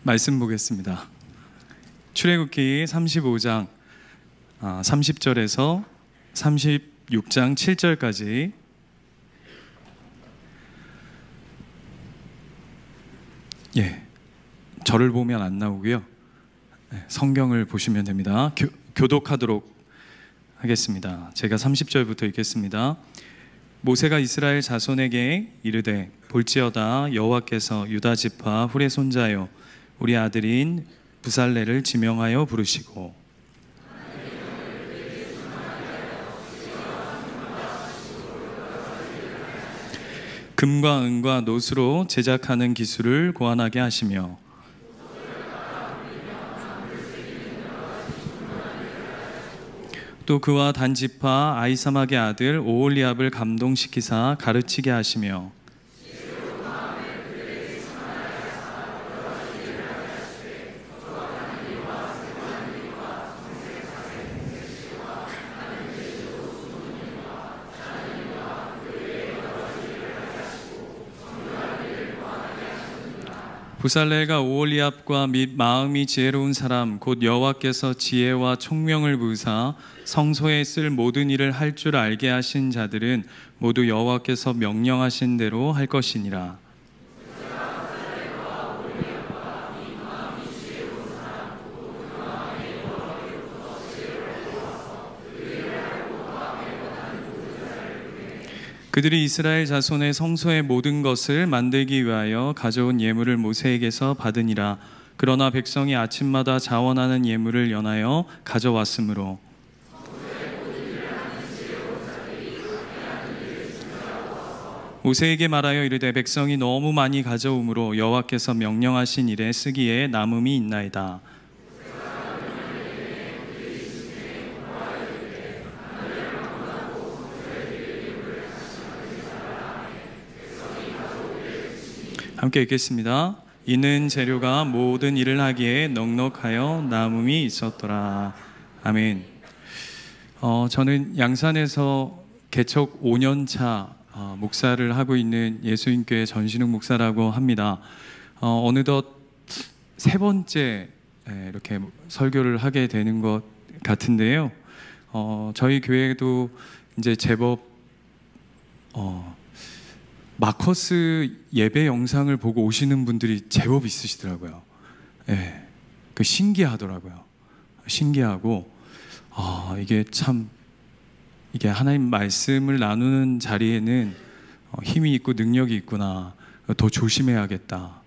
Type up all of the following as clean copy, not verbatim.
말씀 보겠습니다. 출애굽기 35장 30절에서 36장 7절까지 절을 보면 안 나오고요. 성경을 보시면 됩니다. 교독하도록 하겠습니다. 제가 30절부터 읽겠습니다. 모세가 이스라엘 자손에게 이르되 볼지어다 여호와께서 유다 지파 훌의 손자여 우리 아들인 부살레를 지명하여 부르시고 금과 은과 노수로 제작하는 기술을 고안하게 하시며 또 그와 단지파 아히사막의 아들 오홀리압을 감동시키사 가르치게 하시며 부살레가 오홀리압과 및 마음이 지혜로운 사람 곧 여호와께서 지혜와 총명을 부으사 성소에 쓸 모든 일을 할 줄 알게 하신 자들은 모두 여호와께서 명령하신 대로 할 것이니라. 그들이 이스라엘 자손의 성소의 모든 것을 만들기 위하여 가져온 예물을 모세에게서 받으니라. 그러나 백성이 아침마다 자원하는 예물을 연하여 가져왔으므로 모세에게 말하여 이르되 백성이 너무 많이 가져오므로 여호와께서 명령하신 일에 쓰기에 남음이 있나이다. 함께 읽겠습니다. 이는 재료가 모든 일을 하기에 넉넉하여 남음이 있었더라. 아멘. 저는 양산에서 개척 5년차 목사를 하고 있는 예수님교회 전신욱 목사라고 합니다. 어느덧 세 번째 이렇게 설교를 하게 되는 것 같은데요. 저희 교회도 이제 제법 마커스 예배 영상을 보고 오시는 분들이 제법 있으시더라고요. 그 신기하더라고요. 신기하고 이게 하나님 말씀을 나누는 자리에는 힘이 있고 능력이 있구나. 더 조심해야겠다.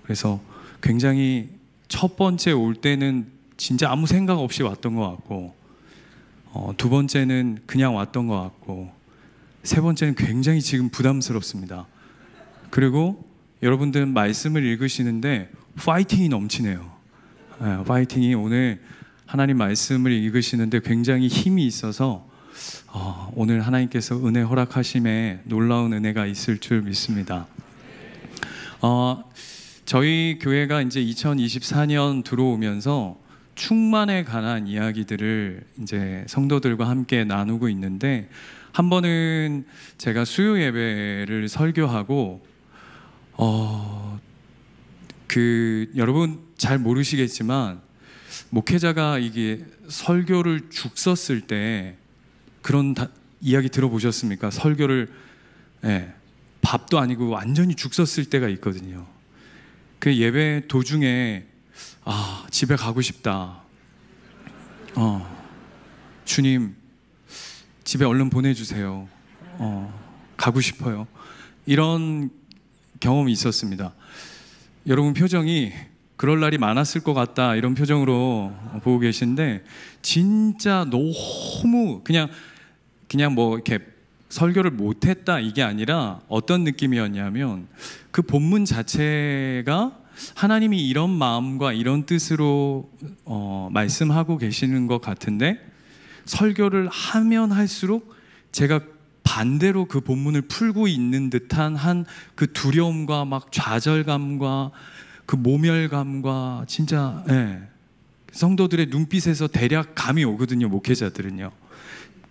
그래서 굉장히 첫 번째 올 때는 진짜 아무 생각 없이 왔던 것 같고, 두 번째는 그냥 왔던 것 같고, 세 번째는 굉장히 지금 부담스럽습니다. 그리고 여러분들 말씀을 읽으시는데 파이팅이 넘치네요. 파이팅이 오늘 하나님 말씀을 읽으시는데 굉장히 힘이 있어서 오늘 하나님께서 은혜 허락하심에 놀라운 은혜가 있을 줄 믿습니다. 저희 교회가 이제 2024년 들어오면서 충만에 관한 이야기들을 이제 성도들과 함께 나누고 있는데, 한 번은 제가 수요 예배를 설교하고 여러분 잘 모르시겠지만 목회자가 이게 설교를 죽 썼을 때 그런 이야기 들어보셨습니까? 설교를 밥도 아니고 완전히 죽 썼을 때가 있거든요. 그 예배 도중에 집에 가고 싶다. 주님 집에 얼른 보내주세요. 가고 싶어요. 이런 경험이 있었습니다. 여러분 표정이 그럴 날이 많았을 것 같다 이런 표정으로 보고 계신데, 진짜 너무 그냥 뭐 이렇게 설교를 못했다 이게 아니라 어떤 느낌이었냐면, 그 본문 자체가 하나님이 이런 마음과 이런 뜻으로 말씀하고 계시는 것 같은데, 설교를 하면 할수록 제가 반대로 그 본문을 풀고 있는 듯한 그 두려움과 막 좌절감과 그 모멸감과 진짜 성도들의 눈빛에서 대략 감이 오거든요. 목회자들은요.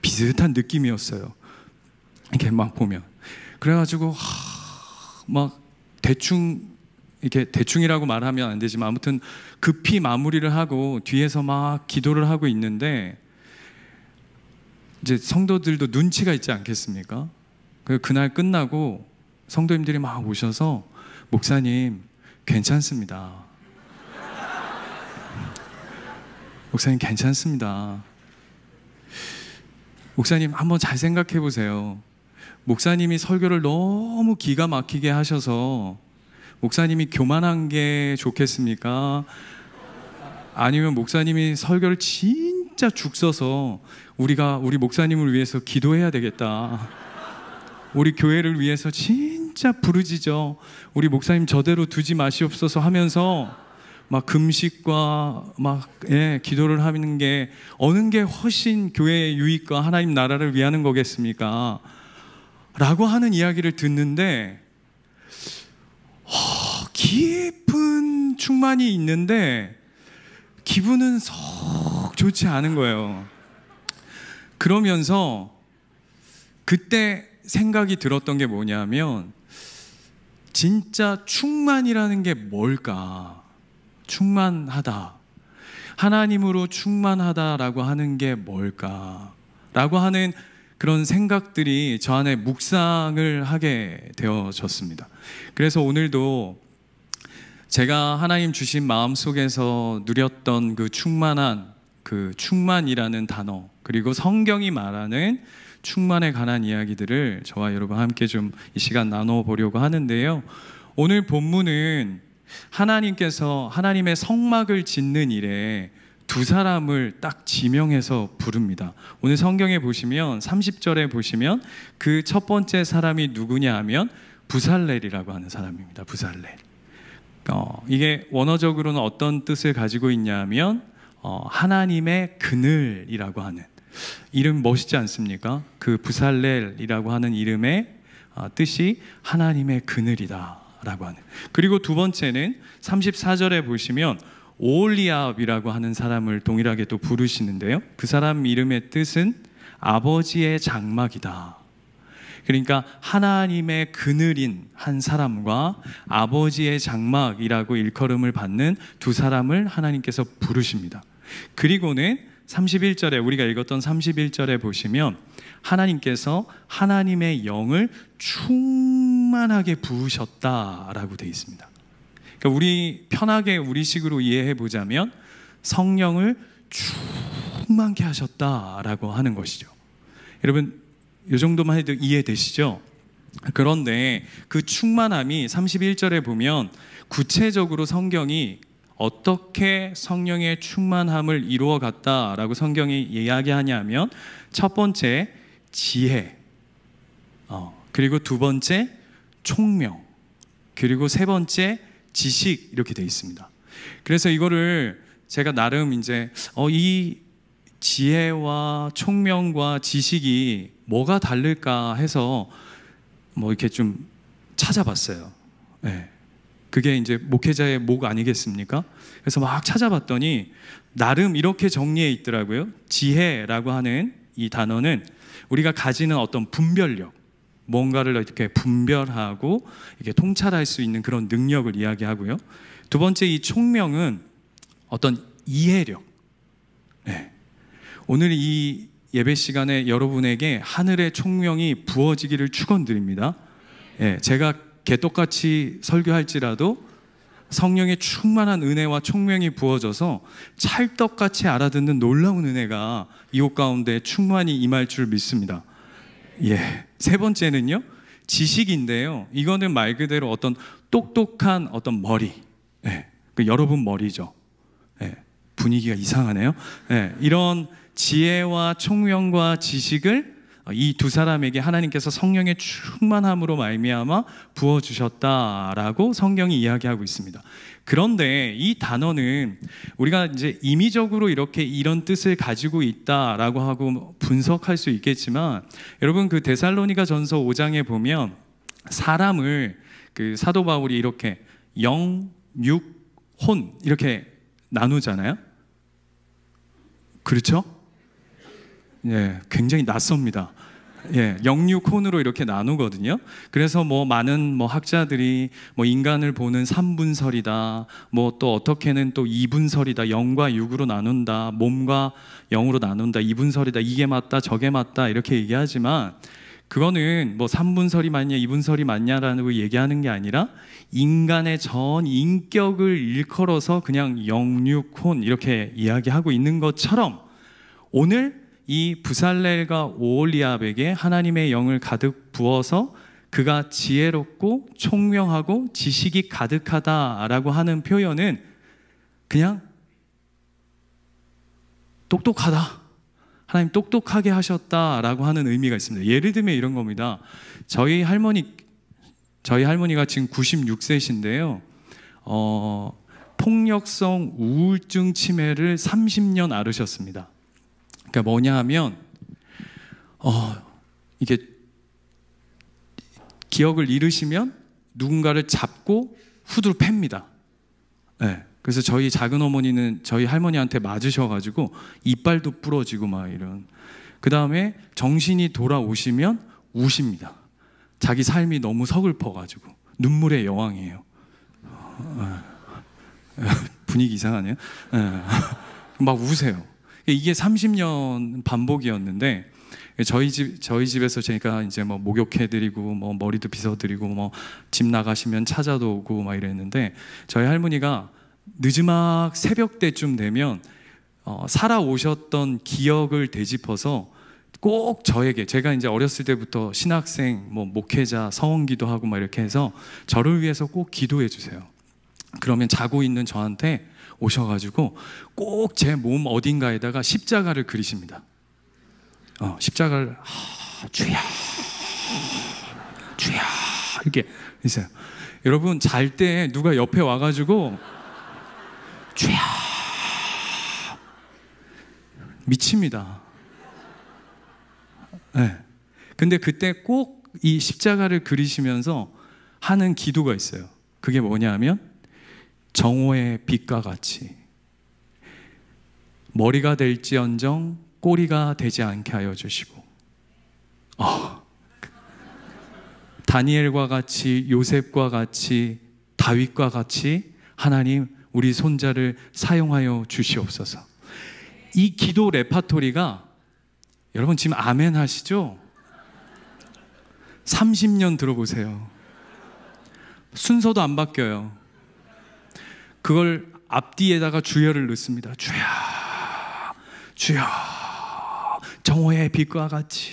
비슷한 느낌이었어요. 이렇게 막 보면. 그래가지고 막 대충 이렇게 대충이라고 말하면 안 되지만 아무튼 급히 마무리를 하고 뒤에서 막 기도를 하고 있는데 이제 성도들도 눈치가 있지 않겠습니까? 그날 끝나고 성도님들이 막 오셔서 목사님 괜찮습니다. 목사님 괜찮습니다. 목사님 한번 잘 생각해 보세요. 목사님이 설교를 너무 기가 막히게 하셔서 목사님이 교만한 게 좋겠습니까? 아니면 목사님이 설교를 진짜 죽 써서 우리가 우리 목사님을 위해서 기도해야 되겠다. 우리 교회를 위해서 진짜 부르짖어 우리 목사님 저대로 두지 마시옵소서 하면서 막 금식과 막 기도를 하는 게 어느 게 훨씬 교회의 유익과 하나님 나라를 위하는 거겠습니까? 라고 하는 이야기를 듣는데 깊은 충만이 있는데 기분은 썩 좋지 않은 거예요. 그러면서 그때 생각이 들었던 게 뭐냐면 진짜 충만이라는 게 뭘까? 충만하다, 하나님으로 충만하다라고 하는 게 뭘까? 라고 하는 그런 생각들이 저 안에 묵상을 하게 되어졌습니다. 그래서 오늘도 제가 하나님 주신 마음속에서 누렸던 그 충만한 그 충만이라는 단어, 그리고 성경이 말하는 충만에 관한 이야기들을 저와 여러분 함께 좀 이 시간 나눠보려고 하는데요. 오늘 본문은 하나님께서 하나님의 성막을 짓는 일에 두 사람을 딱 지명해서 부릅니다. 오늘 성경에 보시면 30절에 보시면 그 첫 번째 사람이 누구냐 하면 부살렐이라고 하는 사람입니다. 부살렐. 이게 원어적으로는 어떤 뜻을 가지고 있냐 하면 하나님의 그늘이라고 하는 이름 멋있지 않습니까? 그 부살렐이라고 하는 이름의 뜻이 하나님의 그늘이다 라고 하는. 그리고 두 번째는 34절에 보시면 오홀리압이라고 하는 사람을 동일하게 또 부르시는데요, 그 사람 이름의 뜻은 아버지의 장막이다. 그러니까 하나님의 그늘인 한 사람과 아버지의 장막이라고 일컬음을 받는 두 사람을 하나님께서 부르십니다. 그리고는 31절에 우리가 읽었던 31절에 보시면 하나님께서 하나님의 영을 충만하게 부으셨다라고 되어 있습니다. 그러니까 우리 편하게 우리식으로 이해해 보자면 성령을 충만케 하셨다라고 하는 것이죠. 여러분 이 정도만 해도 이해되시죠? 그런데 그 충만함이 31절에 보면 구체적으로 성경이 어떻게 성령의 충만함을 이루어 갔다라고 성경이 이야기하냐면 첫 번째 지혜, 그리고 두 번째 총명, 그리고 세 번째 지식, 이렇게 되어 있습니다. 그래서 이거를 제가 나름 이제 이 지혜와 총명과 지식이 뭐가 다를까 해서 뭐 이렇게 좀 찾아봤어요. 네. 그게 이제 목회자의 목 아니겠습니까? 그래서 막 찾아봤더니 나름 이렇게 정리해 있더라고요. 지혜라고 하는 이 단어는 우리가 가지는 어떤 분별력, 뭔가를 이렇게 분별하고 이렇게 통찰할 수 있는 그런 능력을 이야기하고요. 두 번째 이 총명은 어떤 이해력. 네. 오늘 이 예배 시간에 여러분에게 하늘의 총명이 부어지기를 축원드립니다. 네. 제가 개떡같이 설교할지라도 성령의 충만한 은혜와 총명이 부어져서 찰떡같이 알아듣는 놀라운 은혜가 이 옷 가운데 충만히 임할 줄 믿습니다. 예. 세 번째는요, 지식인데요, 이거는 말 그대로 어떤 똑똑한 어떤 머리, 그 여러분 머리죠. 분위기가 이상하네요. 이런 지혜와 총명과 지식을 이 두 사람에게 하나님께서 성령의 충만함으로 말미암아 부어주셨다라고 성경이 이야기하고 있습니다. 그런데 이 단어는 우리가 이제 임의적으로 이렇게 이런 뜻을 가지고 있다라고 하고 분석할 수 있겠지만, 여러분 그 데살로니가 전서 5장에 보면 사람을 그 사도 바울이 이렇게 영, 육, 혼 이렇게 나누잖아요. 그렇죠? 예, 굉장히 낯섭니다. 예, 영육혼으로 이렇게 나누거든요. 그래서 뭐 많은 뭐 학자들이 뭐 인간을 보는 3분설이다, 뭐 또 어떻게는 또 2분설이다, 영과 육으로 나눈다, 몸과 영으로 나눈다, 2분설이다, 이게 맞다, 저게 맞다 이렇게 얘기하지만 그거는 뭐 3분설이 맞냐, 2분설이 맞냐라는 얘기하는 게 아니라 인간의 전 인격을 일컬어서 그냥 영육혼 이렇게 이야기하고 있는 것처럼 오늘 이 부살렐과 오홀리압에게 하나님의 영을 가득 부어서 그가 지혜롭고 총명하고 지식이 가득하다라고 하는 표현은 그냥 똑똑하다, 하나님 똑똑하게 하셨다라고 하는 의미가 있습니다. 예를 들면 이런 겁니다. 저희 할머니가 지금 96세신데요 폭력성 우울증 치매를 30년 앓으셨습니다. 그러니까 뭐냐 하면 이게 기억을 잃으시면 누군가를 잡고 후드로 팹니다. 네. 그래서 저희 작은 어머니는 저희 할머니한테 맞으셔가지고 이빨도 부러지고 막 이런. 그 다음에 정신이 돌아오시면 우십니다. 자기 삶이 너무 서글퍼가지고 눈물의 여왕이에요. 분위기 이상하네요. 막 우세요. 이게 30년 반복이었는데 저희 집에서 제가 이제 뭐 목욕해드리고 뭐 머리도 빗어드리고 뭐 집 나가시면 찾아도 오고 막 이랬는데 저희 할머니가 늦으막 새벽 때쯤 되면 살아오셨던 기억을 되짚어서 꼭 저에게, 제가 이제 어렸을 때부터 신학생, 뭐 목회자, 서원기도 하고 막 이렇게 해서 저를 위해서 꼭 기도해 주세요. 그러면 자고 있는 저한테 오셔가지고 꼭 제 몸 어딘가에다가 십자가를 그리십니다. 십자가를 주야 주야 이렇게 있어요. 여러분 잘 때 누가 옆에 와가지고 주야 미칩니다. 네. 근데 그때 꼭 이 십자가를 그리시면서 하는 기도가 있어요. 그게 뭐냐면 정오의 빛과 같이 머리가 될지언정 꼬리가 되지 않게 하여 주시고 다니엘과 같이, 요셉과 같이, 다윗과 같이 하나님 우리 손자를 사용하여 주시옵소서. 이 기도 레파토리가 여러분 지금 아멘 하시죠? 30년 들어보세요. 순서도 안 바뀌어요. 그걸 앞뒤에다가 주여를 넣습니다. 주여, 주여, 정오의 빛과 같이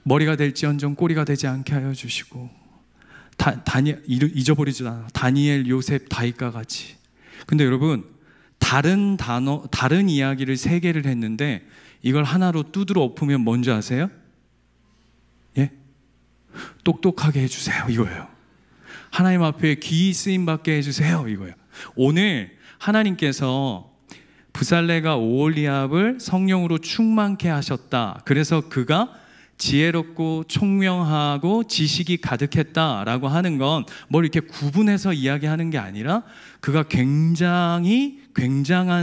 머리가 될지언정 꼬리가 되지 않게 하여 주시고 잊어버리지도 않아. 다니엘, 요셉, 다윗과 같이. 근데 여러분 다른 단어, 다른 이야기를 3개를 했는데 이걸 하나로 두드러 엎으면 뭔지 아세요? 예? 똑똑하게 해주세요 이거예요. 하나님 앞에 귀 쓰임받게 해주세요 이거예요. 오늘 하나님께서 부살레가 오홀리압을 성령으로 충만케 하셨다. 그래서 그가 지혜롭고 총명하고 지식이 가득했다라고 하는 건 뭘 이렇게 구분해서 이야기하는 게 아니라 그가 굉장한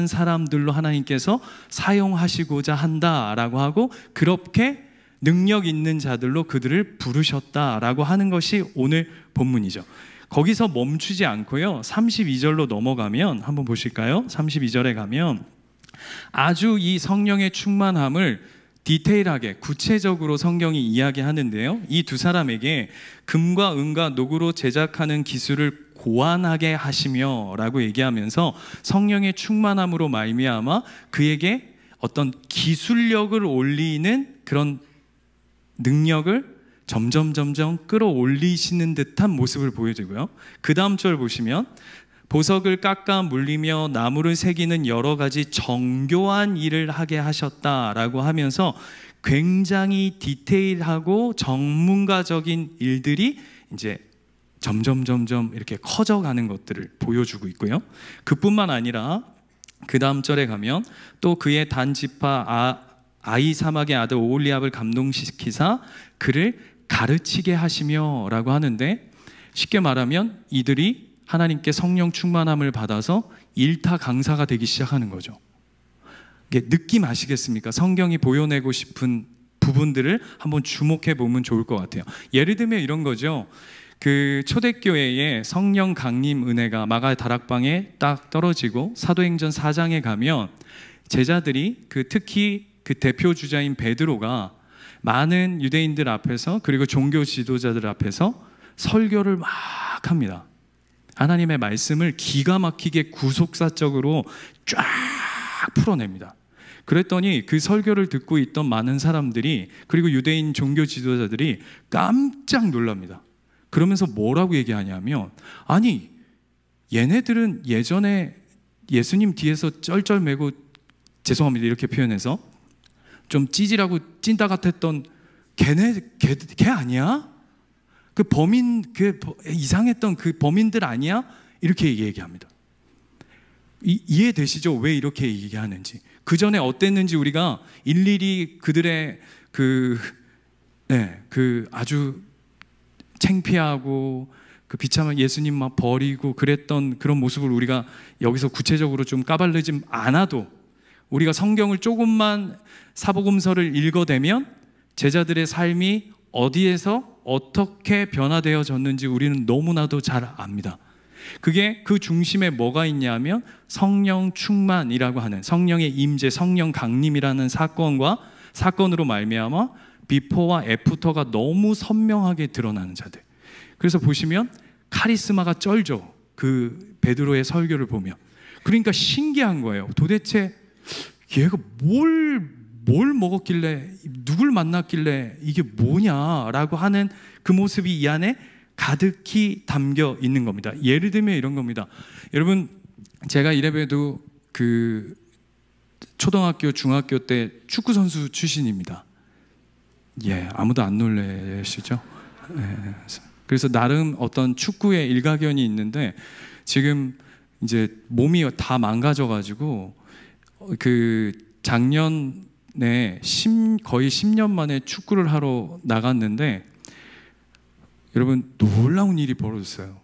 사람들로 하나님께서 사용하시고자 한다라고 하고 그렇게 능력 있는 자들로 그들을 부르셨다라고 하는 것이 오늘 본문이죠. 거기서 멈추지 않고요 32절로 넘어가면 한번 보실까요? 32절에 가면 아주 이 성령의 충만함을 디테일하게 구체적으로 성경이 이야기하는데요 이 두 사람에게 금과 은과 녹으로 제작하는 기술을 고안하게 하시며 라고 얘기하면서 성령의 충만함으로 말미암아 그에게 어떤 기술력을 올리는 그런 능력을 점점 끌어올리시는 듯한 모습을 보여주고요 그 다음 절 보시면 보석을 깎아 물리며 나무를 새기는 여러 가지 정교한 일을 하게 하셨다라고 하면서 굉장히 디테일하고 전문가적인 일들이 이제 점점 이렇게 커져가는 것들을 보여주고 있고요 그뿐만 아니라 그 다음 절에 가면 또 그의 단지파 아히사막의 아들 오홀리압을 감동시키사 그를 가르치게 하시며 라고 하는데 쉽게 말하면 이들이 하나님께 성령 충만함을 받아서 일타 강사가 되기 시작하는 거죠. 이게 느낌 아시겠습니까? 성경이 보여내고 싶은 부분들을 한번 주목해 보면 좋을 것 같아요. 예를 들면 이런 거죠. 그 초대교회에 성령 강림 은혜가 마가 다락방에 딱 떨어지고 사도행전 4장에 가면 제자들이 특히 그 대표 주자인 베드로가 많은 유대인들 앞에서 그리고 종교 지도자들 앞에서 설교를 막 합니다. 하나님의 말씀을 기가 막히게 구속사적으로 쫙 풀어냅니다. 그랬더니 그 설교를 듣고 있던 많은 사람들이 그리고 유대인 종교 지도자들이 깜짝 놀랍니다. 그러면서 뭐라고 얘기하냐면, 아니 얘네들은 예전에 예수님 뒤에서 쩔쩔매고, 죄송합니다 이렇게 표현해서 좀 찌질하고 찐따 같았던 걔 아니야? 그 범인, 이상했던 그 범인들 아니야? 이렇게 얘기합니다. 이해되시죠? 왜 이렇게 얘기하는지. 그 전에 어땠는지 우리가 일일이 그들의 아주 창피하고 비참한 예수님 막 버리고 그랬던 그런 모습을 우리가 여기서 구체적으로 좀 까발르지 않아도 우리가 성경을 조금만 사복음서를 읽어대면 제자들의 삶이 어디에서 어떻게 변화되어졌는지 우리는 너무나도 잘 압니다. 그게 그 중심에 뭐가 있냐면 성령 충만이라고 하는 성령의 임재, 성령 강림이라는 사건으로 말미암아 비포와 애프터가 너무 선명하게 드러나는 자들. 그래서 보시면 카리스마가 쩔죠. 그 베드로의 설교를 보면. 그러니까 신기한 거예요. 도대체 얘가 뭘 먹었길래, 누굴 만났길래 이게 뭐냐라고 하는 그 모습이 이 안에 가득히 담겨 있는 겁니다. 예를 들면 이런 겁니다. 여러분, 제가 이래봬도 그 초등학교, 중학교 때 축구 선수 출신입니다. 예, 아무도 안 놀라시죠? 예, 그래서 나름 어떤 축구의 일가견이 있는데 지금 이제 몸이 다 망가져가지고 그 작년에 거의 10년 만에 축구를 하러 나갔는데 여러분 놀라운 일이 벌어졌어요.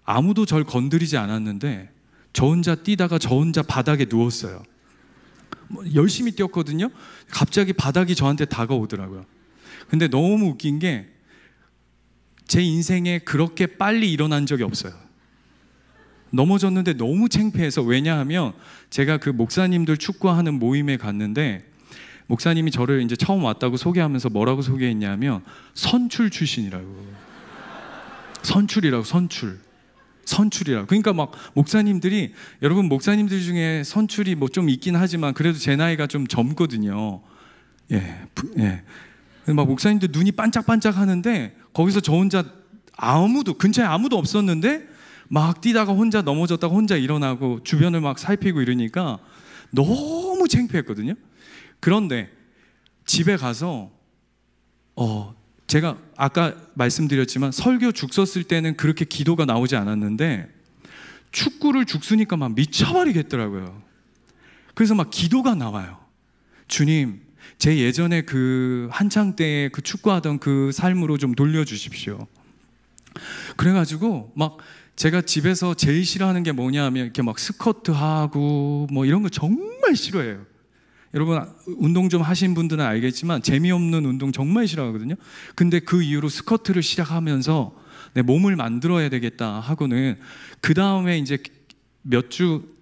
아무도 절 건드리지 않았는데 저 혼자 뛰다가 저 혼자 바닥에 누웠어요. 열심히 뛰었거든요. 갑자기 바닥이 저한테 다가오더라고요. 근데 너무 웃긴 게 제 인생에 그렇게 빨리 일어난 적이 없어요. 넘어졌는데 너무 창피해서. 왜냐하면 제가 그 목사님들 축구하는 모임에 갔는데 목사님이 저를 이제 처음 왔다고 소개하면서 뭐라고 소개했냐면 선출 출신이라고. 선출이라고. 그러니까 막 목사님들이, 여러분 목사님들 중에 선출이 뭐 좀 있긴 하지만 그래도 제 나이가 좀 젊거든요. 예. 막 목사님들 눈이 반짝반짝 하는데 거기서 저 혼자 근처에 아무도 없었는데 막 뛰다가 혼자 넘어졌다가 혼자 일어나고 주변을 막 살피고 이러니까 너무 창피했거든요. 그런데 집에 가서 제가 아까 말씀드렸지만 설교 죽 썼을 때는 그렇게 기도가 나오지 않았는데 축구를 죽 쓰니까 막 미쳐버리겠더라고요. 그래서 막 기도가 나와요. 주님, 제 예전에 그 한창 때에 그 축구하던 그 삶으로 좀 돌려주십시오. 그래가지고 막 제가 집에서 제일 싫어하는 게 뭐냐 하면 이렇게 막 스쿼트 하고 뭐 이런 거 정말 싫어해요. 여러분 운동 좀 하신 분들은 알겠지만 재미없는 운동 정말 싫어하거든요. 근데 그 이후로 스쿼트를 시작하면서 내 몸을 만들어야 되겠다 하고는 그 다음에 이제 몇 주,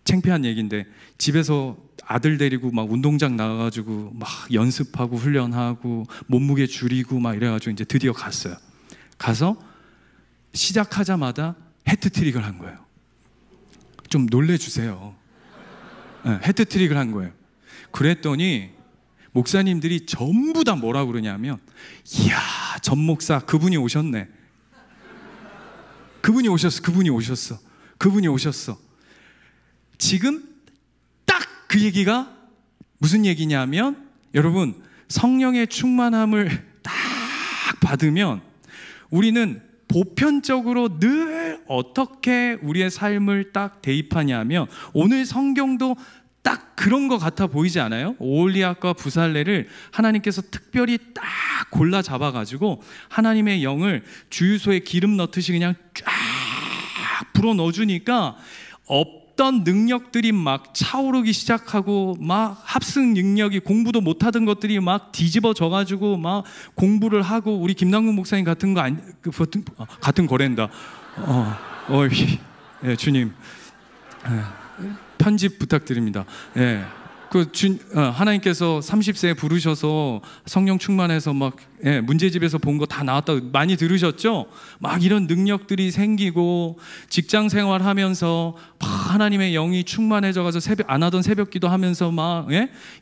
창피한 얘기인데 집에서 아들 데리고 막 운동장 나가가지고 막 연습하고 훈련하고 몸무게 줄이고 막 이래가지고 이제 드디어 갔어요. 가서 시작하자마자 해트트릭을 한 거예요. 좀 놀래주세요. 네, 해트트릭을 한 거예요. 그랬더니 목사님들이 전부 다 뭐라고 그러냐면, 이야, 전 목사 그분이 오셨네. 그분이 오셨어. 지금 딱 그 얘기가 무슨 얘기냐면, 여러분 성령의 충만함을 딱 받으면 우리는 보편적으로 늘 어떻게 우리의 삶을 딱 대입하냐면, 오늘 성경도 딱 그런 것 같아 보이지 않아요? 오홀리압과 부살레를 하나님께서 특별히 딱 골라 잡아가지고 하나님의 영을 주유소에 기름 넣듯이 그냥 쫙 불어 넣어주니까 어떤 능력들이 막 차오르기 시작하고 막 합승 능력이 공부도 못하던 것들이 막 뒤집어져 가지고 막 공부를 하고 우리 김남국 목사님 같은 거 같은 거랜다. 예, 주님 편집 부탁드립니다. 예. 하나님께서 30세에 부르셔서 성령 충만해서 막 문제집에서 본 거 다 나왔다고 많이 들으셨죠? 막 이런 능력들이 생기고 직장 생활하면서 막 하나님의 영이 충만해져 가서 안 하던 새벽기도 하면서 막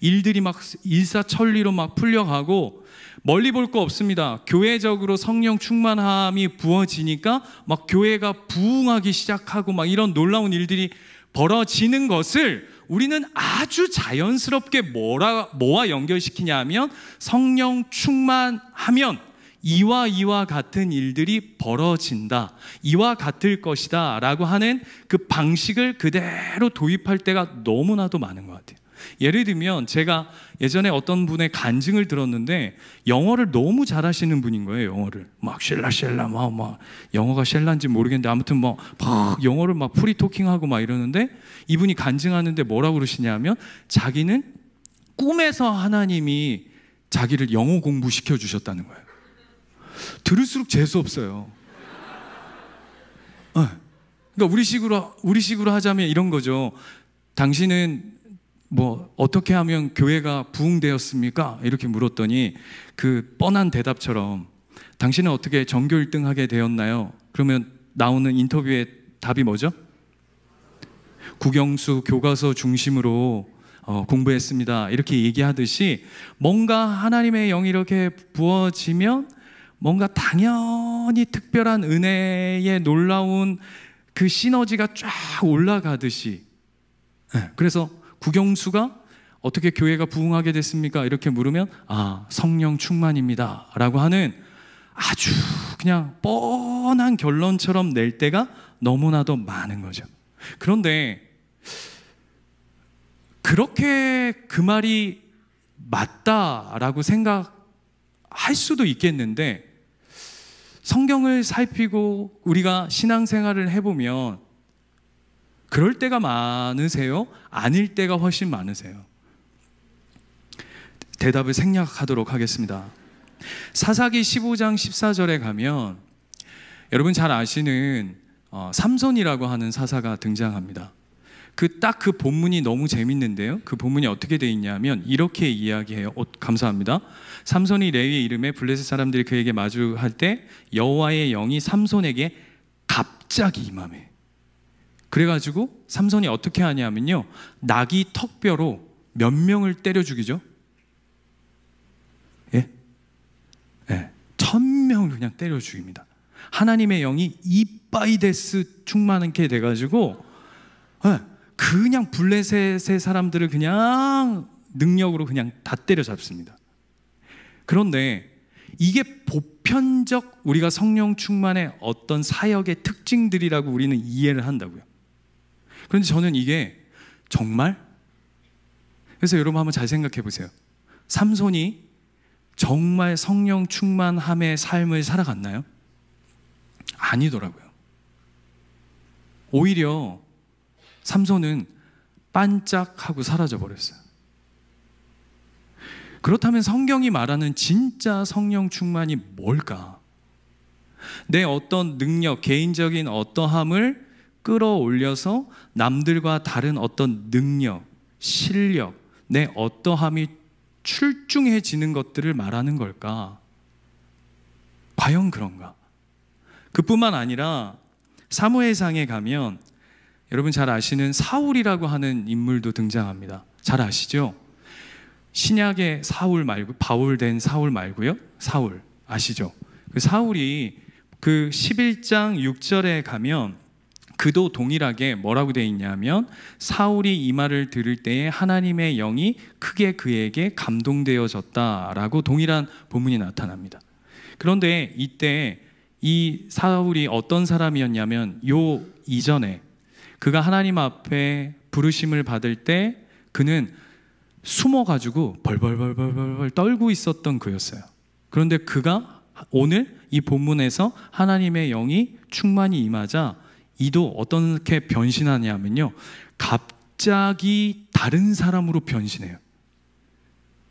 일들이 막 일사천리로 막 풀려가고 멀리 볼 거 없습니다. 교회적으로 성령 충만함이 부어지니까 막 교회가 부흥하기 시작하고 막 이런 놀라운 일들이 벌어지는 것을 우리는 아주 자연스럽게 뭐와 연결시키냐 하면 성령 충만하면 이와 같은 일들이 벌어진다, 이와 같을 것이다 라고 하는 그 방식을 그대로 도입할 때가 너무나도 많은 것 같아요. 예를 들면 제가 예전에 어떤 분의 간증을 들었는데 영어를 너무 잘하시는 분인 거예요. 영어를 막 쉘라 막 영어가 쉘라인지 모르겠는데 아무튼 막 영어를 막 프리토킹하고 막 이러는데 이분이 간증하는데 뭐라고 그러시냐면 자기는 꿈에서 하나님이 자기를 영어 공부시켜 주셨다는 거예요. 들을수록 재수 없어요. 그러니까 우리 식으로 하자면 이런 거죠. 당신은 뭐 어떻게 하면 교회가 부흥되었습니까? 이렇게 물었더니 그 뻔한 대답처럼 당신은 어떻게 전교 1등 하게 되었나요? 그러면 나오는 인터뷰의 답이 뭐죠? 국영수 교과서 중심으로 공부했습니다. 이렇게 얘기하듯이 뭔가 하나님의 영이 이렇게 부어지면 뭔가 당연히 특별한 은혜의 놀라운 그 시너지가 쫙 올라가듯이, 그래서 국영수가 어떻게 교회가 부흥하게 됐습니까? 이렇게 물으면 성령 충만입니다 라고 하는 아주 그냥 뻔한 결론처럼 낼 때가 너무나도 많은 거죠. 그런데 그렇게 그 말이 맞다라고 생각할 수도 있겠는데 성경을 살피고 우리가 신앙생활을 해보면 그럴 때가 많으세요? 아닐 때가 훨씬 많으세요? 대답을 생략하도록 하겠습니다. 사사기 15장 14절에 가면 여러분 잘 아시는 삼손이라고 하는 사사가 등장합니다. 그 본문이 너무 재밌는데요. 그 본문이 어떻게 되어 있냐면 이렇게 이야기해요. 감사합니다. 삼손이 레위의 이름에 블레셋 사람들이 그에게 마주할 때 여호와의 영이 삼손에게 갑자기 임하매. 그래가지고 삼손이 어떻게 하냐면요, 나귀 턱뼈로 몇 명을 때려 죽이죠? 1000명을 그냥 때려 죽입니다. 하나님의 영이 이빠이데스 충만하게 돼가지고 그냥 블레셋의 사람들을 그냥 능력으로 그냥 다 때려잡습니다. 그런데 이게 보편적 우리가 성령 충만의 어떤 사역의 특징들이라고 우리는 이해를 한다고요. 그런데 저는 이게 정말, 그래서 여러분 한번 잘 생각해 보세요. 삼손이 정말 성령 충만함의 삶을 살아갔나요? 아니더라고요. 오히려 삼손은 반짝하고 사라져 버렸어요. 그렇다면 성경이 말하는 진짜 성령 충만이 뭘까? 내 어떤 능력, 개인적인 어떠함을 끌어올려서 남들과 다른 어떤 능력, 실력, 내 어떠함이 출중해지는 것들을 말하는 걸까? 과연 그런가? 그뿐만 아니라 사무엘상에 가면 여러분 잘 아시는 사울이라고 하는 인물도 등장합니다. 잘 아시죠? 신약의 사울 말고 바울 된 사울 말고요. 사울 아시죠? 그 사울이 그 11장 6절에 가면 그도 동일하게 뭐라고 되어 있냐면 사울이 이 말을 들을 때에 하나님의 영이 크게 그에게 감동되어졌다라고 동일한 본문이 나타납니다. 그런데 이때 이 사울이 어떤 사람이었냐면 요 이전에 그가 하나님 앞에 부르심을 받을 때 그는 숨어가지고 벌벌 떨고 있었던 그였어요. 그런데 그가 오늘 이 본문에서 하나님의 영이 충만히 임하자 이도 어떻게 변신하냐면요, 갑자기 다른 사람으로 변신해요.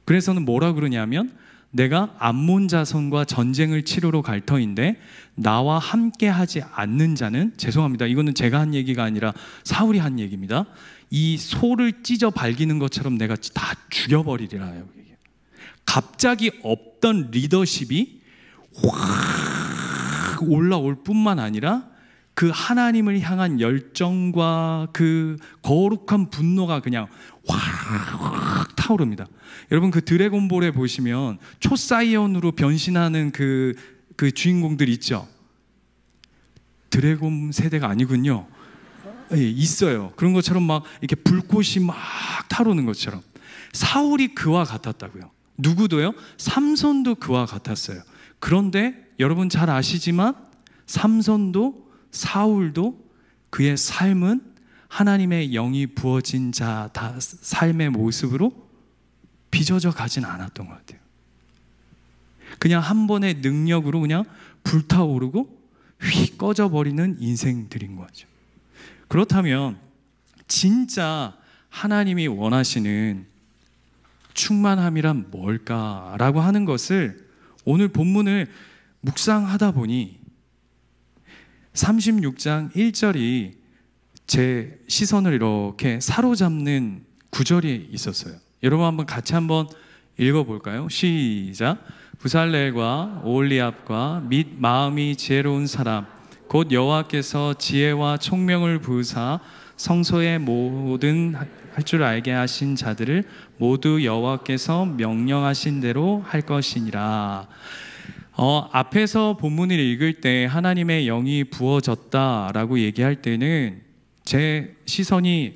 그래서는 뭐라 그러냐면, 내가 암몬 자손과 전쟁을 치르러 갈 터인데 나와 함께 하지 않는 자는, 죄송합니다, 이거는 제가 한 얘기가 아니라 사울이 한 얘기입니다. 이 소를 찢어 발기는 것처럼 내가 다 죽여버리리라. 갑자기 없던 리더십이 확 올라올 뿐만 아니라 그 하나님을 향한 열정과 그 거룩한 분노가 그냥 확 타오릅니다. 여러분, 그 드래곤볼에 보시면 초사이언으로 변신하는 그 주인공들 있죠? 드래곤 세대가 아니군요. 예, 있어요. 그런 것처럼 막 이렇게 불꽃이 막 타오르는 것처럼. 사울이 그와 같았다고요. 누구도요? 삼손도 그와 같았어요. 그런데 여러분 잘 아시지만 삼손도 사울도 그의 삶은 하나님의 영이 부어진 자 삶의 모습으로 빚어져 가진 않았던 것 같아요. 그냥 한 번의 능력으로 그냥 불타오르고 휙 꺼져버리는 인생들인 거죠. 그렇다면 진짜 하나님이 원하시는 충만함이란 뭘까라고 하는 것을 오늘 본문을 묵상하다 보니 36장 1절이 제 시선을 이렇게 사로잡는 구절이 있었어요. 여러분 한번 같이 한번 읽어볼까요? 시작. 부살렐과 오홀리압과 및 마음이 지혜로운 사람 곧 여호와께서 지혜와 총명을 부으사 성소의 모든 할 줄 알게 하신 자들을 모두 여호와께서 명령하신 대로 할 것이니라. 앞에서 본문을 읽을 때 하나님의 영이 부어졌다라고 얘기할 때는 제 시선이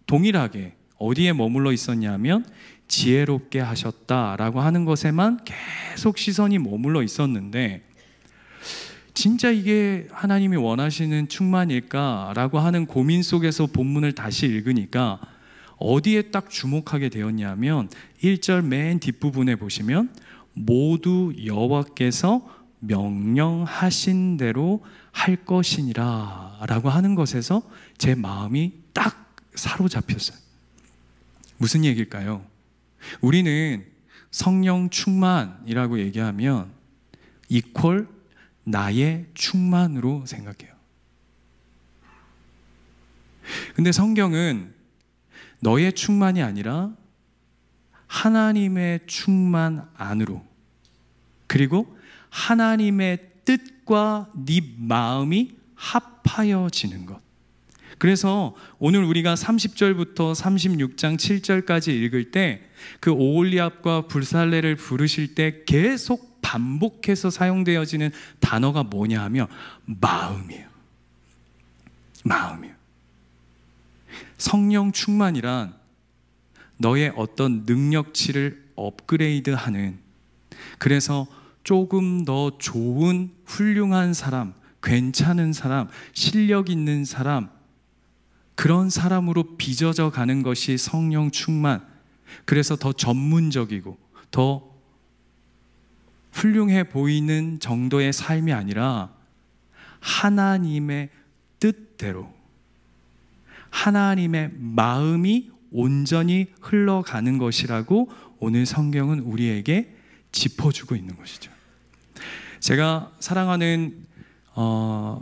동일하게 어디에 머물러 있었냐면 지혜롭게 하셨다라고 하는 것에만 계속 시선이 머물러 있었는데, 진짜 이게 하나님이 원하시는 충만일까라고 하는 고민 속에서 본문을 다시 읽으니까 어디에 딱 주목하게 되었냐면 1절 맨 뒷부분에 보시면 모두 여호와께서 명령하신 대로 할 것이니라 라고 하는 것에서 제 마음이 딱 사로잡혔어요. 무슨 얘기일까요? 우리는 성령 충만이라고 얘기하면 이퀄 나의 충만으로 생각해요. 근데 성경은 너의 충만이 아니라 하나님의 충만 안으로, 그리고 하나님의 뜻과 네 마음이 합하여지는 것. 그래서 오늘 우리가 30절부터 36장 7절까지 읽을 때 그 오홀리압과 불살레를 부르실 때 계속 반복해서 사용되어지는 단어가 뭐냐 하면 마음이에요. 마음이에요. 성령 충만이란 너의 어떤 능력치를 업그레이드하는, 그래서 조금 더 좋은 훌륭한 사람, 괜찮은 사람, 실력 있는 사람, 그런 사람으로 빚어져 가는 것이 성령 충만. 그래서 더 전문적이고 더 훌륭해 보이는 정도의 삶이 아니라 하나님의 뜻대로, 하나님의 마음이 온전히 흘러가는 것이라고 오늘 성경은 우리에게 짚어주고 있는 것이죠. 제가 사랑하는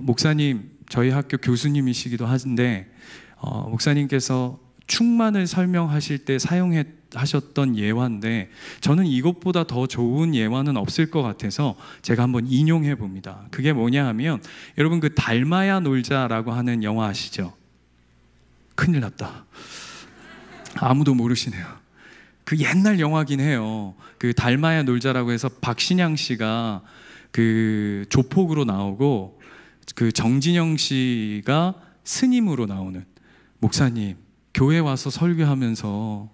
목사님, 저희 학교 교수님이시기도 하신데 목사님께서 충만을 설명하실 때 사용하셨던 예화인데 저는 이것보다 더 좋은 예화는 없을 것 같아서 제가 한번 인용해 봅니다. 그게 뭐냐 하면, 여러분 그 닮아야 놀자라고 하는 영화 아시죠? 큰일 났다. 아무도 모르시네요. 그 옛날 영화긴 해요. 그 닮아야 놀자라고 해서 박신양 씨가 그 조폭으로 나오고 그 정진영 씨가 스님으로 나오는, 목사님 교회 와서 설교하면서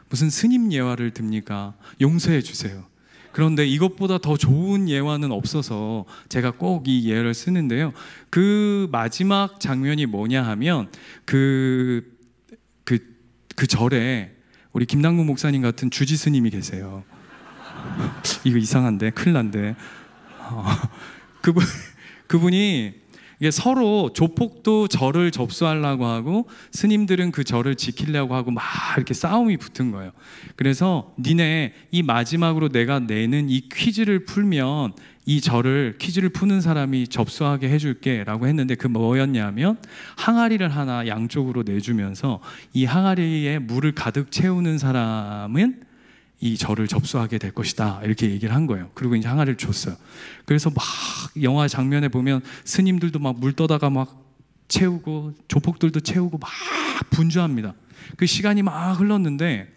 무슨 스님 예화를 듭니까? 용서해 주세요. 그런데 이것보다 더 좋은 예화는 없어서 제가 꼭 이 예를 쓰는데요. 그 마지막 장면이 뭐냐 하면 그 절에 우리 김남국 목사님 같은 주지 스님이 계세요. 이거 이상한데, 큰일 난데. 그분이 이게 서로 조폭도 절을 접수하려고 하고 스님들은 그 절을 지키려고 하고 막 이렇게 싸움이 붙은 거예요. 그래서 니네 이 마지막으로 내가 내는 이 퀴즈를 풀면 이 절을 퀴즈를 푸는 사람이 접수하게 해줄게 라고 했는데, 그 뭐였냐면 항아리를 하나 양쪽으로 내주면서 이 항아리에 물을 가득 채우는 사람은 이 절을 접수하게 될 것이다, 이렇게 얘기를 한 거예요. 그리고 이제 항아리를 줬어요. 그래서 막 영화 장면에 보면 스님들도 막 물 떠다가 막 채우고 조폭들도 채우고 막 분주합니다. 그 시간이 막 흘렀는데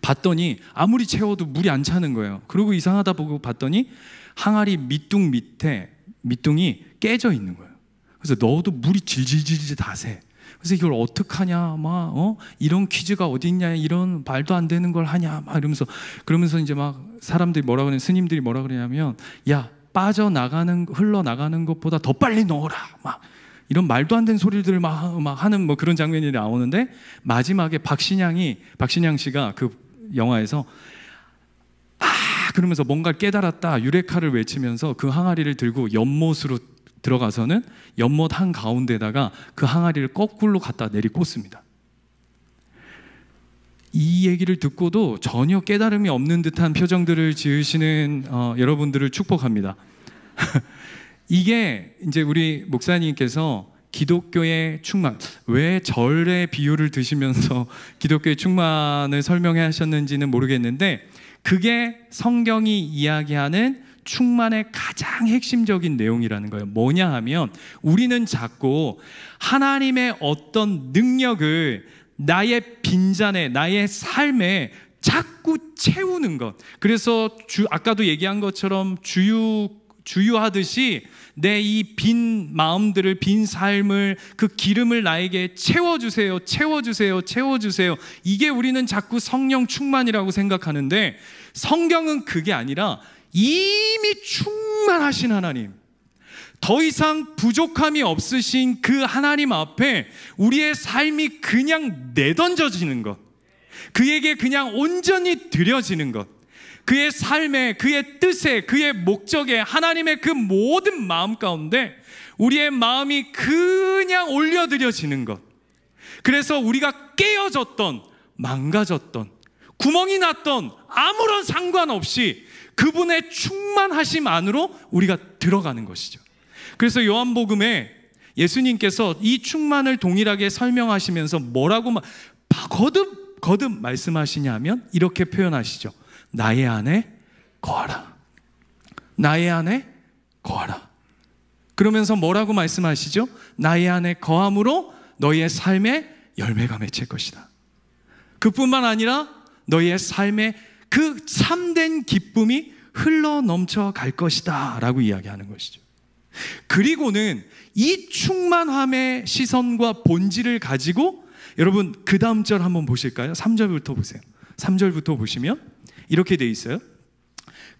봤더니 아무리 채워도 물이 안 차는 거예요. 그리고 이상하다 보고 봤더니 항아리 밑둥 밑에 밑둥이 깨져 있는 거예요. 그래서 넣어도 물이 질질질질 다 새. 그래서 이걸 어떡하냐, 막 이런 퀴즈가 어디 있냐, 이런 말도 안 되는 걸 하냐, 막 이러면서, 그러면서 이제 막 사람들이 뭐라 그러냐, 스님들이 뭐라 그러냐면, 야, 흘러나가는 것보다 더 빨리 넣어라, 막 이런 말도 안 되는 소리들을 막 하는 뭐 그런 장면이 나오는데, 마지막에 박신양 씨가 그 영화에서 그러면서 뭔가를 깨달았다, 유레카를 외치면서 그 항아리를 들고 연못으로 들어가서는 연못 한 가운데다가 그 항아리를 거꾸로 갖다 내리꽂습니다. 이 얘기를 듣고도 전혀 깨달음이 없는 듯한 표정들을 지으시는 여러분들을 축복합니다. 이게 이제 우리 목사님께서 기독교의 충만, 왜 절의 비유를 드시면서 기독교의 충만을 설명해 하셨는지는 모르겠는데, 그게 성경이 이야기하는 충만의 가장 핵심적인 내용이라는 거예요. 뭐냐 하면, 우리는 자꾸 하나님의 어떤 능력을 나의 빈잔에, 나의 삶에 자꾸 채우는 것. 그래서 아까도 얘기한 것처럼 주유하듯이 내 이 빈 마음들을, 빈 삶을, 그 기름을 나에게 채워주세요, 채워주세요, 채워주세요. 이게 우리는 자꾸 성령 충만이라고 생각하는데, 성경은 그게 아니라 이미 충만하신 하나님, 더 이상 부족함이 없으신 그 하나님 앞에 우리의 삶이 그냥 내던져지는 것, 그에게 그냥 온전히 드려지는 것, 그의 삶에, 그의 뜻에, 그의 목적에, 하나님의 그 모든 마음 가운데 우리의 마음이 그냥 올려드려지는 것. 그래서 우리가 깨어졌던, 망가졌던, 구멍이 났던 아무런 상관없이 그분의 충만하심 안으로 우리가 들어가는 것이죠. 그래서 요한복음에 예수님께서 이 충만을 동일하게 설명하시면서 뭐라고 거듭 말씀하시냐면 이렇게 표현하시죠. 나의 안에 거하라. 나의 안에 거하라. 그러면서 뭐라고 말씀하시죠? 나의 안에 거함으로 너희의 삶에 열매가 맺힐 것이다. 그뿐만 아니라 너희의 삶에 그 참된 기쁨이 흘러 넘쳐 갈 것이다 라고 이야기하는 것이죠. 그리고는 이 충만함의 시선과 본질을 가지고, 여러분 그 다음 절 한번 보실까요? 3절부터 보세요. 3절부터 보시면 이렇게 돼 있어요.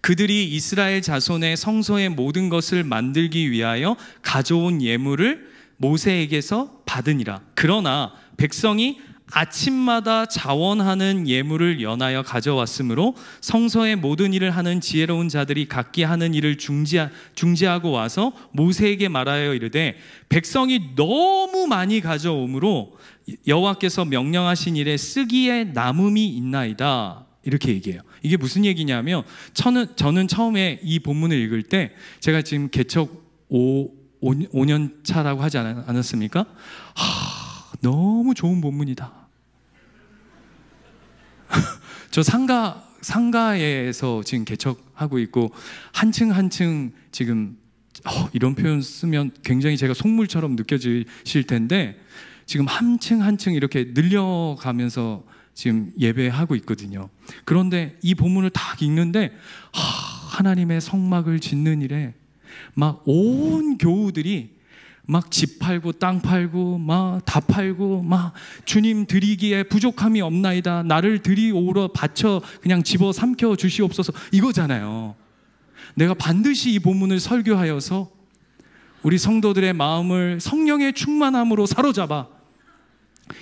그들이 이스라엘 자손의 성소의 모든 것을 만들기 위하여 가져온 예물을 모세에게서 받으니라. 그러나 백성이 아침마다 자원하는 예물을 연하여 가져왔으므로 성소의 모든 일을 하는 지혜로운 자들이 각기 하는 일을 중지하고 와서 모세에게 말하여 이르되, 백성이 너무 많이 가져오므로 여호와께서 명령하신 일에 쓰기에 남음이 있나이다. 이렇게 얘기해요. 이게 무슨 얘기냐면, 저는 처음에 이 본문을 읽을 때, 제가 지금 개척 5년 차라고 하지 않았습니까? 너무 좋은 본문이다. 저 상가에서 지금 개척하고 있고, 한층 지금 이런 표현 쓰면 굉장히 제가 속물처럼 느껴지실 텐데, 지금 한층 이렇게 늘려가면서 지금 예배하고 있거든요. 그런데 이 본문을 딱 읽는데 하나님의 성막을 짓는 일에 막 온 교우들이 막 집 팔고 땅 팔고 막 다 팔고 막 주님 드리기에 부족함이 없나이다, 나를 드리오러 바쳐 그냥 집어 삼켜 주시옵소서, 이거잖아요. 내가 반드시 이 본문을 설교하여서 우리 성도들의 마음을 성령의 충만함으로 사로잡아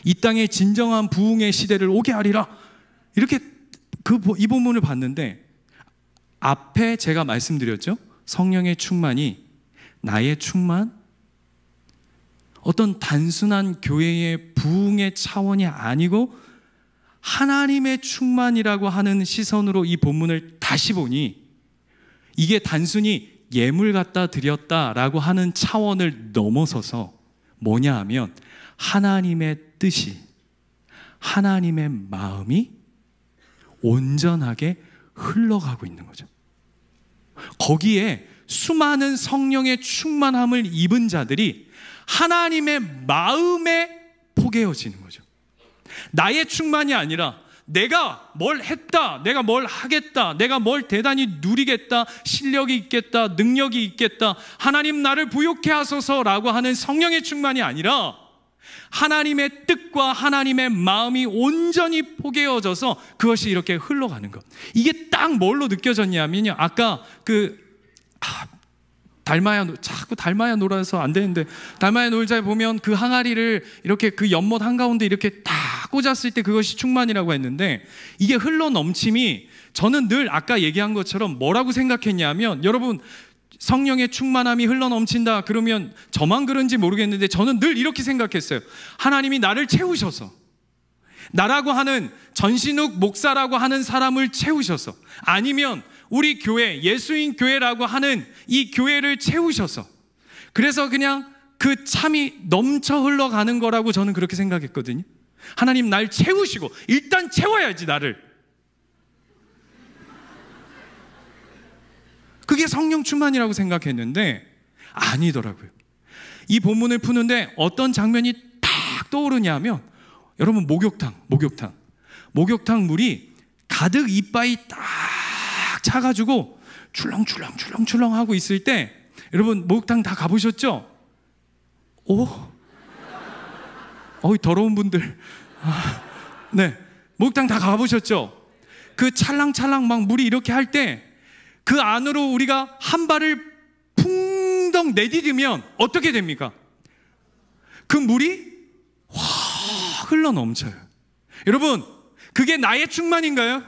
이 땅에 진정한 부흥의 시대를 오게 하리라, 이렇게 이 본문을 봤는데, 앞에 제가 말씀드렸죠. 성령의 충만이 나의 충만, 어떤 단순한 교회의 부흥의 차원이 아니고 하나님의 충만이라고 하는 시선으로 이 본문을 다시 보니 이게 단순히 예물 갖다 드렸다라고 하는 차원을 넘어서서 뭐냐 하면 하나님의 뜻이, 하나님의 마음이 온전하게 흘러가고 있는 거죠. 거기에 수많은 성령의 충만함을 입은 자들이 하나님의 마음에 포개어지는 거죠. 나의 충만이 아니라 내가 뭘 했다, 내가 뭘 하겠다, 내가 뭘 대단히 누리겠다, 실력이 있겠다, 능력이 있겠다, 하나님 나를 부욕케 하소서라고 하는 성령의 충만이 아니라 하나님의 뜻과 하나님의 마음이 온전히 포개어져서 그것이 이렇게 흘러가는 것. 이게 딱 뭘로 느껴졌냐면요, 아까 자꾸 달마야 놀아서 안 되는데, 달마야 놀자에 보면 그 항아리를 이렇게 그 연못 한가운데 이렇게 다 꽂았을 때 그것이 충만이라고 했는데, 이게 흘러 넘침이 저는 늘 아까 얘기한 것처럼 뭐라고 생각했냐면, 여러분 성령의 충만함이 흘러 넘친다 그러면 저만 그런지 모르겠는데 저는 늘 이렇게 생각했어요. 하나님이 나를 채우셔서, 나라고 하는 전신욱 목사라고 하는 사람을 채우셔서, 아니면 우리 교회, 예수인 교회라고 하는 이 교회를 채우셔서, 그래서 그냥 그 참이 넘쳐 흘러가는 거라고 저는 그렇게 생각했거든요. 하나님 날 채우시고, 일단 채워야지 나를. 그게 성령 충만이라고 생각했는데 아니더라고요. 이 본문을 푸는데 어떤 장면이 딱 떠오르냐면, 여러분 목욕탕 물이 가득 이빠이 딱 차가지고 출렁출렁 하고 있을 때, 여러분 목욕탕 다 가보셨죠? 더러운 분들, 네, 목욕탕 다 가보셨죠? 그 찰랑찰랑 막 물이 이렇게 할 때 그 안으로 우리가 한 발을 풍덩 내디디면 어떻게 됩니까? 그 물이 확 흘러 넘쳐요. 여러분, 그게 나의 충만인가요?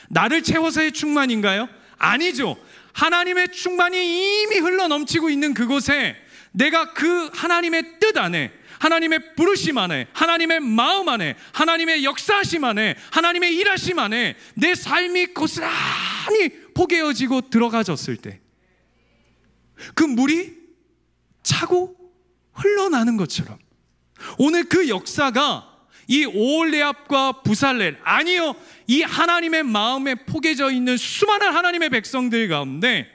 나를 채워서의 충만인가요? 아니죠. 하나님의 충만이 이미 흘러 넘치고 있는 그곳에 내가 그 하나님의 뜻 안에, 하나님의 부르심 안에, 하나님의 마음 안에, 하나님의 역사하심 안에, 하나님의 일하심 안에 내 삶이 고스란히 포개어지고 들어가졌을 때 그 물이 차고 흘러나는 것처럼, 오늘 그 역사가 이 오홀레압과 부살렐, 아니요, 이 하나님의 마음에 포개져 있는 수많은 하나님의 백성들 가운데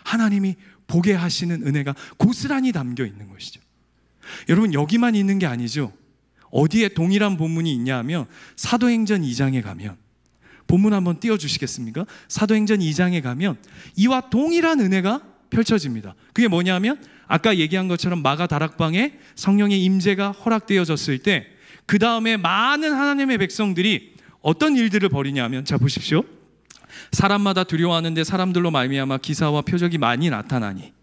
하나님이 보게 하시는 은혜가 고스란히 담겨 있는 것이죠. 여러분, 여기만 있는 게 아니죠. 어디에 동일한 본문이 있냐 하면 사도행전 2장에 가면, 본문 한번 띄워주시겠습니까? 사도행전 2장에 가면 이와 동일한 은혜가 펼쳐집니다. 그게 뭐냐면 아까 얘기한 것처럼 마가 다락방에 성령의 임재가 허락되어졌을 때 그 다음에 많은 하나님의 백성들이 어떤 일들을 벌이냐면, 자 보십시오. 사람마다 두려워하는데 사람들로 말미암아 기사와 표적이 많이 나타나니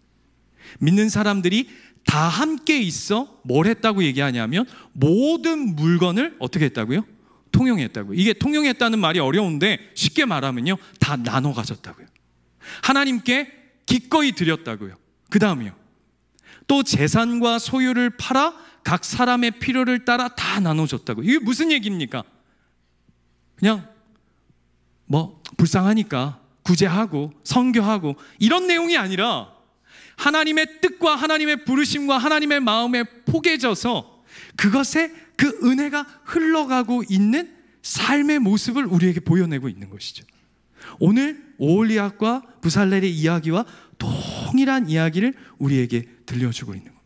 믿는 사람들이 다 함께 있어 뭘 했다고 얘기하냐면 모든 물건을 어떻게 했다고요? 통용했다고요. 이게 통용했다는 말이 어려운데 쉽게 말하면요, 다 나눠 가졌다고요. 하나님께 기꺼이 드렸다고요. 그 다음에요, 또 재산과 소유를 팔아 각 사람의 필요를 따라 다 나눠줬다고요. 이게 무슨 얘기입니까? 그냥 뭐 불쌍하니까 구제하고 선교하고 이런 내용이 아니라 하나님의 뜻과 하나님의 부르심과 하나님의 마음에 포개져서 그것에 그 은혜가 흘러가고 있는 삶의 모습을 우리에게 보여내고 있는 것이죠. 오늘 오홀리압과 부살렐의 이야기와 동일한 이야기를 우리에게 들려주고 있는 겁니다.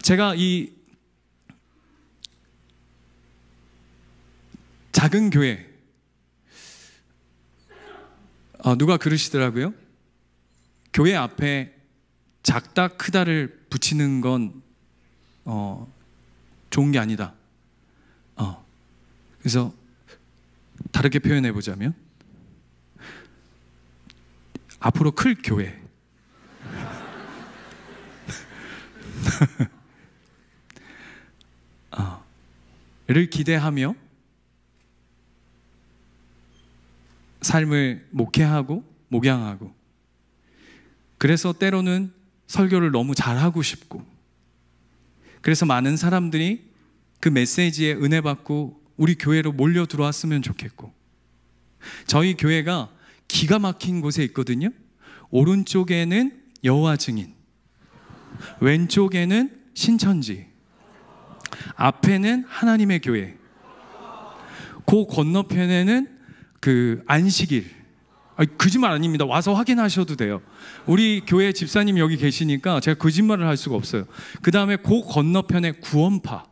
제가 이 작은 교회, 누가 그러시더라고요. 교회 앞에 작다 크다를 붙이는 건 좋은 게 아니다. 그래서 다르게 표현해 보자면 앞으로 클 교회, 를 기대하며 삶을 목회하고 목양하고, 그래서 때로는 설교를 너무 잘하고 싶고, 그래서 많은 사람들이 그 메시지에 은혜 받고 우리 교회로 몰려 들어왔으면 좋겠고, 저희 교회가 기가 막힌 곳에 있거든요. 오른쪽에는 여호와 증인, 왼쪽에는 신천지, 앞에는 하나님의 교회, 그 건너편에는 그 안식일. 거짓말 아닙니다. 와서 확인하셔도 돼요. 우리 교회 집사님 여기 계시니까 제가 거짓말을 할 수가 없어요. 그 다음에 그 건너편에 구원파.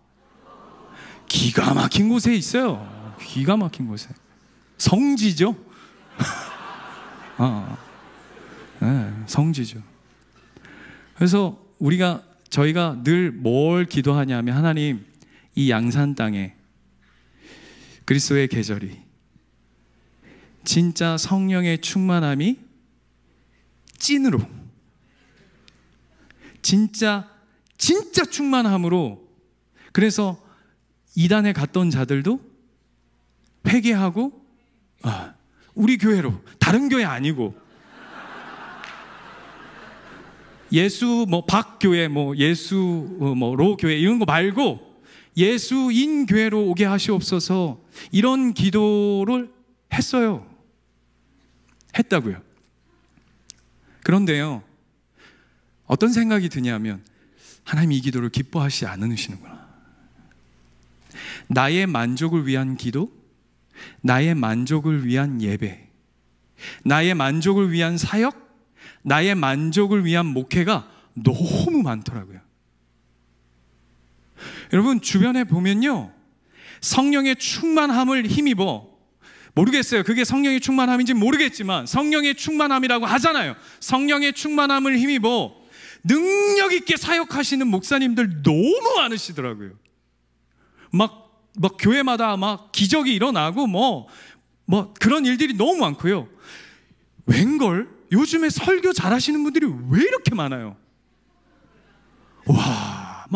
기가 막힌 곳에 있어요. 기가 막힌 곳에. 성지죠. 네, 성지죠. 그래서 저희가 늘 뭘 기도하냐면, 하나님, 이 양산 땅에 그리스도의 계절이, 진짜 성령의 충만함이 찐으로, 진짜 충만함으로, 그래서 이단에 갔던 자들도 회개하고 우리 교회로, 다른 교회 아니고, 예수 박교회, 예수 로 교회 이런 거 말고 예수인 교회로 오게 하시옵소서, 이런 기도를 했다고요. 그런데요, 어떤 생각이 드냐면, 하나님 이 기도를 기뻐하시지 않으시는구나. 나의 만족을 위한 기도, 나의 만족을 위한 예배, 나의 만족을 위한 사역, 나의 만족을 위한 목회가 너무 많더라고요. 여러분, 주변에 보면요, 성령의 충만함을 힘입어, 모르겠어요. 그게 성령의 충만함인지 모르겠지만 성령의 충만함이라고 하잖아요. 성령의 충만함을 힘입어 능력 있게 사역하시는 목사님들 너무 많으시더라고요. 막 교회마다 막 기적이 일어나고 뭐 그런 일들이 너무 많고요. 웬걸? 요즘에 설교 잘하시는 분들이 왜 이렇게 많아요? 와,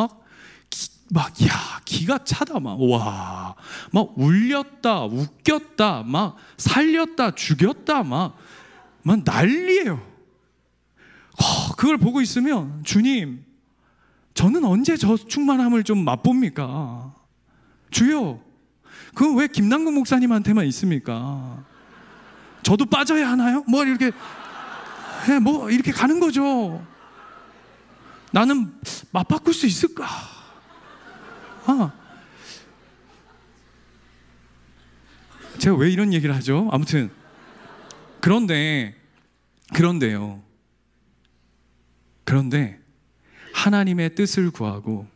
기가 차다, 와, 울렸다, 웃겼다, 살렸다, 죽였다, 난리예요. 그걸 보고 있으면, 주님, 저는 언제 저 충만함을 좀 맛봅니까? 주여, 그건 왜 김남국 목사님한테만 있습니까? 저도 빠져야 하나요? 이렇게 가는 거죠. 나는 맛바꿀 수 있을까? 제가 왜 이런 얘기를 하죠? 아무튼 그런데 하나님의 뜻을 구하고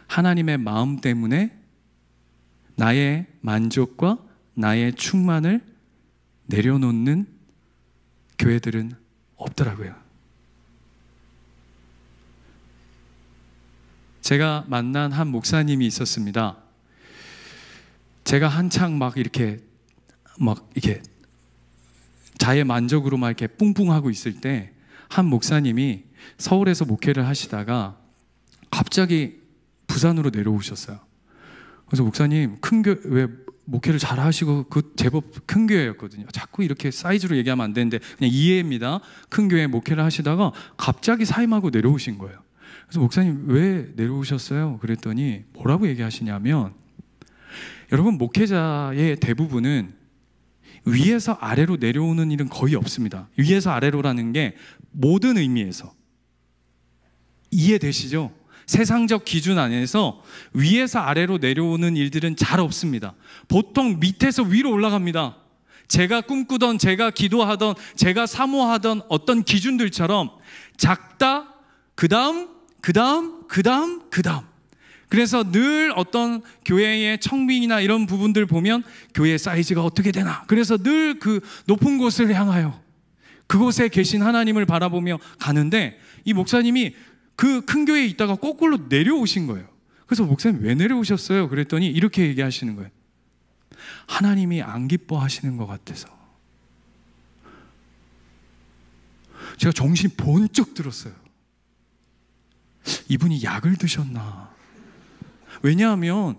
하나님의 마음 때문에 나의 만족과 나의 충만을 내려놓는 교회들은 없더라고요. 제가 만난 한 목사님이 있었습니다. 제가 한창 이렇게 자의 만족으로 이렇게 뿡뿡하고 있을 때, 한 목사님이 서울에서 목회를 하시다가 갑자기 부산으로 내려오셨어요. 그래서 목사님, 큰 교회 목회를 잘 하시고, 그 제법 큰 교회였거든요. 자꾸 이렇게 사이즈로 얘기하면 안 되는데 그냥 이해입니다. 큰 교회 목회를 하시다가 갑자기 사임하고 내려오신 거예요. 그래서 목사님, 왜 내려오셨어요? 그랬더니 뭐라고 얘기하시냐면, 여러분, 목회자의 대부분은 위에서 아래로 내려오는 일은 거의 없습니다. 위에서 아래로라는 게 모든 의미에서, 이해되시죠? 세상적 기준 안에서 위에서 아래로 내려오는 일들은 잘 없습니다. 보통 밑에서 위로 올라갑니다. 제가 꿈꾸던, 제가 기도하던, 제가 사모하던 어떤 기준들처럼 작다, 그 다음. 그래서 늘 어떤 교회의 청빙이나 이런 부분들 보면 교회의 사이즈가 어떻게 되나, 그래서 늘 그 높은 곳을 향하여 그곳에 계신 하나님을 바라보며 가는데, 이 목사님이 그 큰 교회에 있다가 거꾸로 내려오신 거예요. 그래서 목사님, 왜 내려오셨어요? 그랬더니 이렇게 얘기하시는 거예요. 하나님이 안 기뻐하시는 것 같아서. 제가 정신이 번쩍 들었어요. 이분이 약을 드셨나? 왜냐하면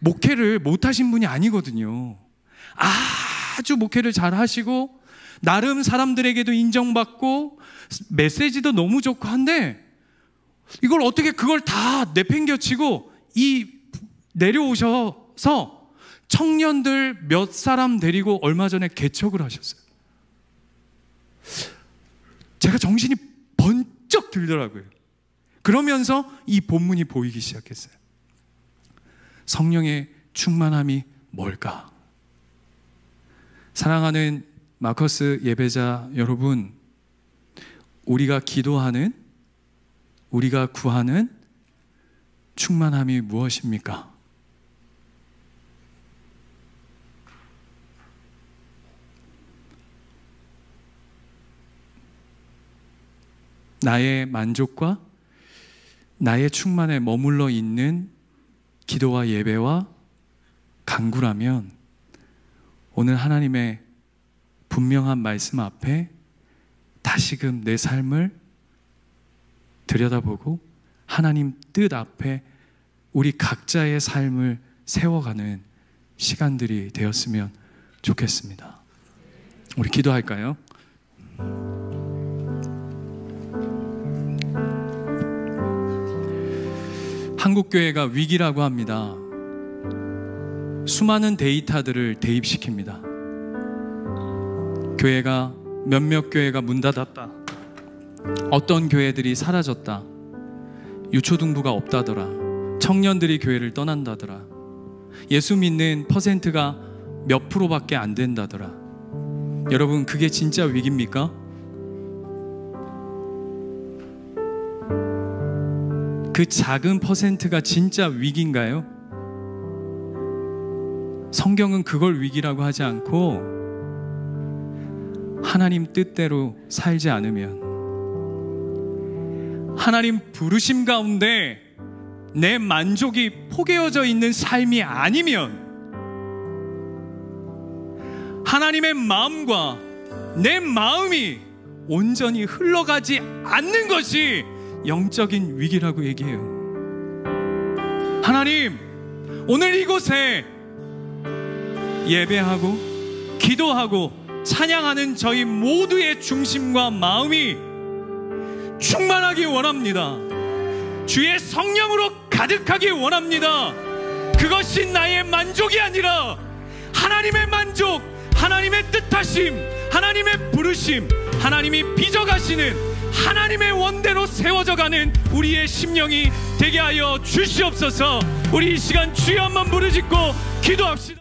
목회를 못하신 분이 아니거든요. 아주 목회를 잘 하시고 나름 사람들에게도 인정받고 메시지도 너무 좋고 한데 이걸 어떻게 그걸 다 내팽겨치고 내려오셔서 청년들 몇 사람 데리고 얼마 전에 개척을 하셨어요. 제가 정신이 번쩍 들더라고요. 그러면서 이 본문이 보이기 시작했어요. 성령의 충만함이 뭘까? 사랑하는 마커스 예배자 여러분, 우리가 기도하는, 우리가 구하는 충만함이 무엇입니까? 나의 만족과 나의 충만에 머물러 있는 기도와 예배와 간구라면 오늘 하나님의 분명한 말씀 앞에 다시금 내 삶을 들여다보고 하나님 뜻 앞에 우리 각자의 삶을 세워가는 시간들이 되었으면 좋겠습니다. 우리 기도할까요? 한국교회가 위기라고 합니다. 수많은 데이터들을 대입시킵니다. 교회가 몇몇 교회가 문 닫았다. 어떤 교회들이 사라졌다. 유초등부가 없다더라. 청년들이 교회를 떠난다더라. 예수 믿는 퍼센트가 몇 프로밖에 안 된다더라. 여러분, 그게 진짜 위기입니까? 그 작은 퍼센트가 진짜 위기인가요? 성경은 그걸 위기라고 하지 않고 하나님 뜻대로 살지 않으면, 하나님 부르심 가운데 내 만족이 포개어져 있는 삶이 아니면, 하나님의 마음과 내 마음이 온전히 흘러가지 않는 것이 영적인 위기라고 얘기해요. 하나님, 오늘 이곳에 예배하고 기도하고 찬양하는 저희 모두의 중심과 마음이 충만하기 원합니다. 주의 성령으로 가득하기 원합니다. 그것이 나의 만족이 아니라 하나님의 만족, 하나님의 뜻하심, 하나님의 부르심, 하나님이 빚어가시는 하나님의 원대로 세워져가는 우리의 심령이 되게 하여 주시옵소서. 우리 이 시간 주여 한번 부르짖고 기도합시다.